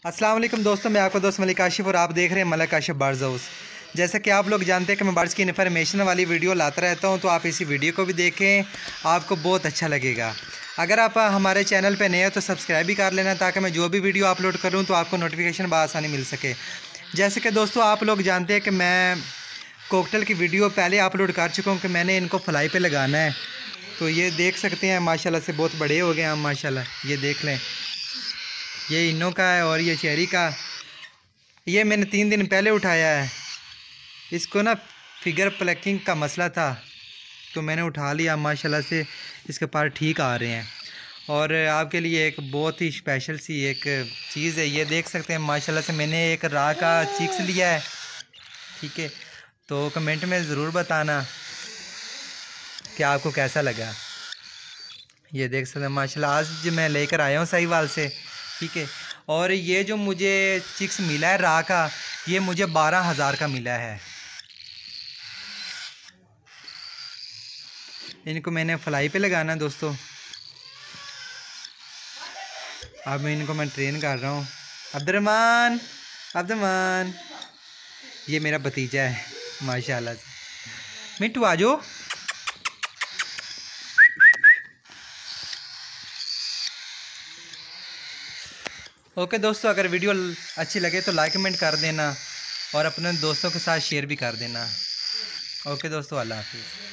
अस्सलाम वालेकुम दोस्तों, मैं आपका दोस्त मलिक काशिफ और आप देख रहे हैं मलिक काशिफ बर्ड्स हाउस। जैसा कि आप लोग जानते हैं कि मैं बर्ड्स की इन्फॉर्मेशन वाली वीडियो लाता रहता हूं, तो आप इसी वीडियो को भी देखें, आपको बहुत अच्छा लगेगा। अगर आप हमारे चैनल पे नए हो तो सब्सक्राइब भी कर लेना, ताकि मैं जो भी वीडियो अपलोड करूँ तो आपको नोटिफिकेशन बआसानी मिल सके। जैसे कि दोस्तों आप लोग जानते हैं कि मैं कॉकटेल की वीडियो पहले अपलोड कर चुका हूँ कि मैंने इनको फ्लाई पे लगाना है। तो ये देख सकते हैं माशाल्लाह से बहुत बड़े हो गए हैं माशाल्लाह। ये देख लें, ये इनों का है और ये चेरी का। ये मैंने 3 दिन पहले उठाया है। इसको ना फिगर प्लकिंग का मसला था, तो मैंने उठा लिया। माशाल्लाह से इसके पार ठीक आ रहे हैं। और आपके लिए एक बहुत ही स्पेशल सी एक चीज़ है, ये देख सकते हैं माशाल्लाह से मैंने एक राह का चिक्स लिया है। ठीक है, तो कमेंट में ज़रूर बताना कि आपको कैसा लगा। ये देख सकते हैं माशाल्लाह आज मैं लेकर आया हूँ साहिवाल से। ठीक है, और ये जो मुझे चिक्स मिला है राह का, ये मुझे 12,000 का मिला है। इनको मैंने फ्लाई पे लगाना है दोस्तों। अब इनको मैं ट्रेन कर रहा हूँ। अब्दुर्रहमान, अब्दुर्रहमान, ये मेरा भतीजा है माशाल्लाह से। मिट्टू आ जाओ। ओके दोस्तों, अगर वीडियो अच्छी लगे तो लाइक कमेंट कर देना और अपने दोस्तों के साथ शेयर भी कर देना। ओके दोस्तों, अल्लाह हाफिज़।